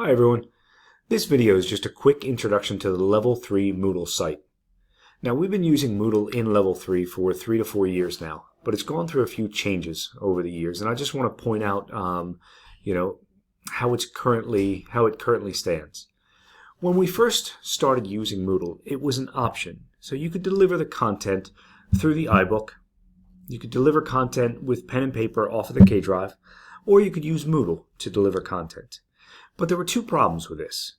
Hi everyone. This video is just a quick introduction to the Level 3 Moodle site. Now we've been using Moodle in Level 3 for 3 to 4 years now, but it's gone through a few changes over the years, and I just want to point out how it currently stands. When we first started using Moodle, it was an option. So you could deliver the content through the iBook, you could deliver content with pen and paper off of the K drive, or you could use Moodle to deliver content. But there were two problems with this.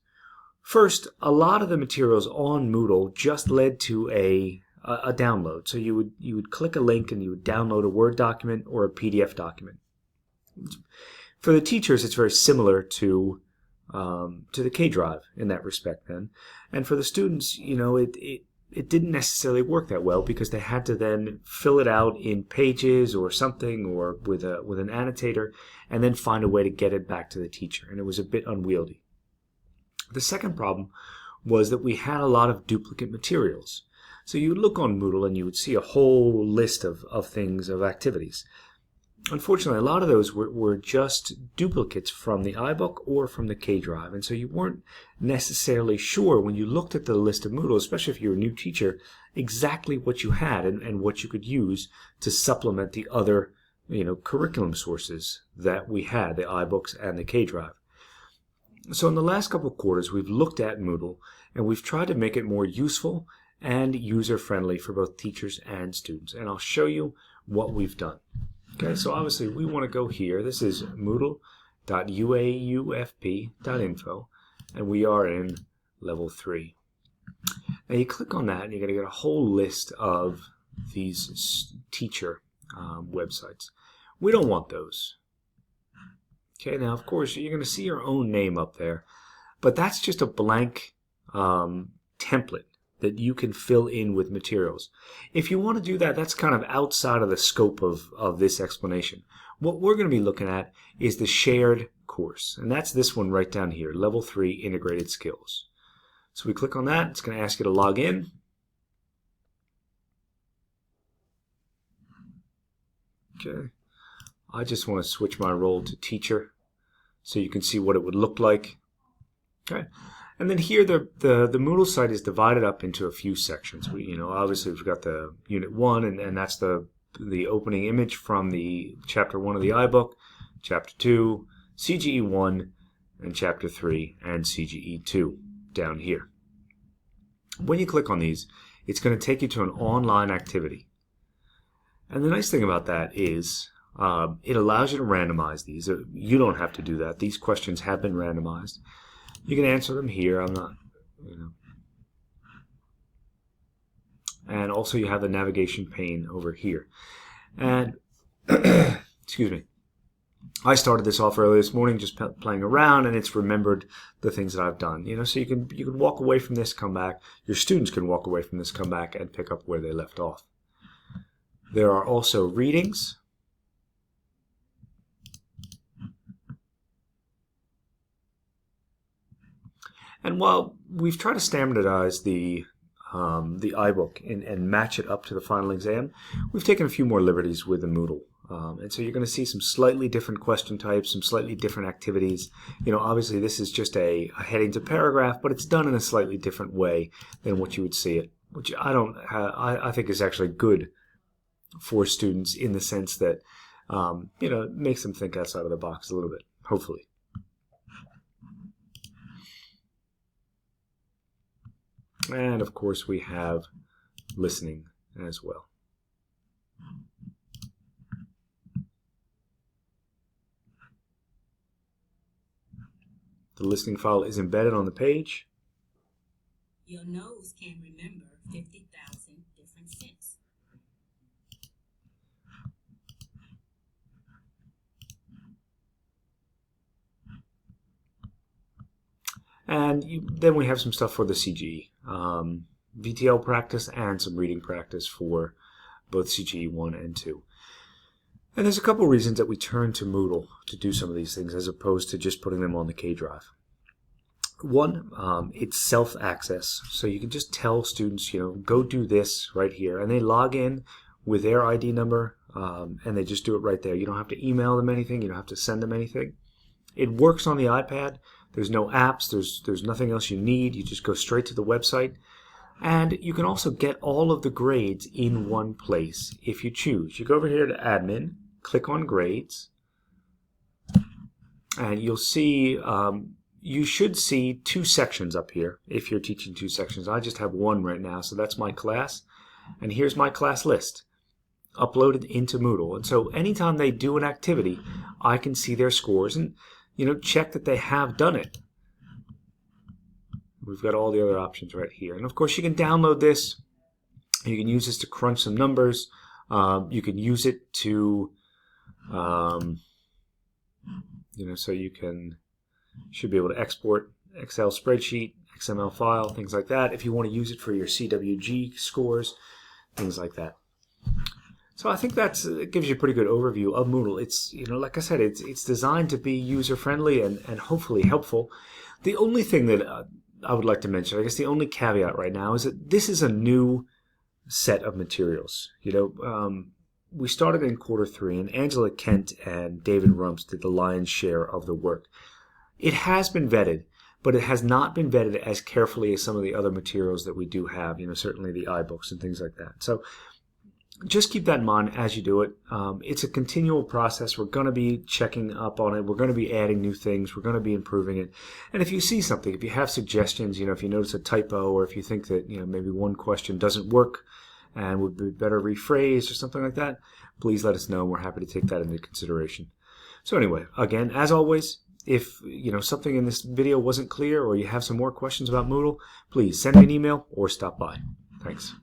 First, a lot of the materials on Moodle just led to a download. So you would click a link and you would download a Word document or a PDF document. For the teachers, it's very similar to the K drive in that respect then. And for the students, it didn't necessarily work that well because they had to then fill it out in Pages or something or with an annotator and then find a way to get it back to the teacher, and it was a bit unwieldy. The second problem was that we had a lot of duplicate materials. So you would look on Moodle and you would see a whole list of things, of activities. Unfortunately, a lot of those were just duplicates from the iBook or from the K drive, and so you weren't necessarily sure when you looked at the list of Moodle, especially if you're a new teacher, exactly what you had and what you could use to supplement the other curriculum sources that we had, the iBooks and the K drive. So in the last couple of quarters, we've looked at Moodle and we've tried to make it more useful and user-friendly for both teachers and students, and I'll show you what we've done. Okay, so obviously we want to go here. This is moodle.uaufp.info, and we are in Level 3. Now you click on that and you're going to get a whole list of these teacher websites. We don't want those. Okay, now of course you're going to see your own name up there, but that's just a blank template that you can fill in with materials. If you want to do that, that's kind of outside of the scope of this explanation. What we're going to be looking at is the shared course, and that's this one right down here, Level 3 Integrated Skills. So we click on that, it's going to ask you to log in. Okay, I just want to switch my role to teacher so you can see what it would look like. Okay. And then here the Moodle site is divided up into a few sections. Obviously we've got the Unit 1, and that's the opening image from the Chapter 1 of the iBook, Chapter 2, CGE 1, and Chapter 3, and CGE 2 down here. When you click on these, it's going to take you to an online activity. And the nice thing about that is it allows you to randomize these. You don't have to do that. These questions have been randomized. You can answer them here. I'm not, And also you have the navigation pane over here. And, excuse me, I started this off early this morning just playing around, and it's remembered the things that I've done. So you can walk away from this, come back. Your students can walk away from this, come back, and pick up where they left off. There are also readings. And while we've tried to standardize the iBook and match it up to the final exam, we've taken a few more liberties with the Moodle. And so you're going to see some slightly different question types, some slightly different activities. Obviously this is just a heading to paragraph, but it's done in a slightly different way than what you would see it, which I think is actually good for students in the sense that it makes them think outside of the box a little bit, hopefully. And of course we have listening as well. The listening file is embedded on the page. Your nose can remember 50,000 different scents. And then we have some stuff for the CGE. VTL practice and some reading practice for both CGE 1 and 2. And there's a couple reasons that we turn to Moodle to do some of these things as opposed to just putting them on the K drive. One, it's self-access. So you can just tell students, go do this right here. And they log in with their ID number, and they just do it right there. You don't have to email them anything. You don't have to send them anything. It works on the iPad, There's no apps. There's nothing else you need. You just go straight to the website. And you can also get all of the grades in one place if you choose. You go over here to Admin, click on Grades, and you'll see, you should see 2 sections up here if you're teaching 2 sections. I just have 1 right now, so that's my class. And here's my class list uploaded into Moodle. And so anytime they do an activity, I can see their scores and, check that they have done it. We've got all the other options right here. And of course, you can download this. You can use this to crunch some numbers. You can use it to, so you should be able to export Excel spreadsheet, XML file, things like that. If you want to use it for your CWG scores, things like that. So I think it gives you a pretty good overview of Moodle. It's, like I said, it's designed to be user-friendly and hopefully helpful. The only thing that I would like to mention, I guess the only caveat right now, is that this is a new set of materials. We started in Q3, and Angela Kent and David Rumps did the lion's share of the work. It has been vetted, but it has not been vetted as carefully as some of the other materials that we do have, certainly the iBooks and things like that. So just keep that in mind as you do it. It's a continual process. We're going to be checking up on it. We're going to be adding new things. We're going to be improving it. And if you see something, if you have suggestions, if you notice a typo, or if you think that, maybe one question doesn't work and would be better rephrased or something like that, please let us know. We're happy to take that into consideration. So anyway, again, as always, if something in this video wasn't clear or you have some more questions about Moodle, please send me an email or stop by. Thanks.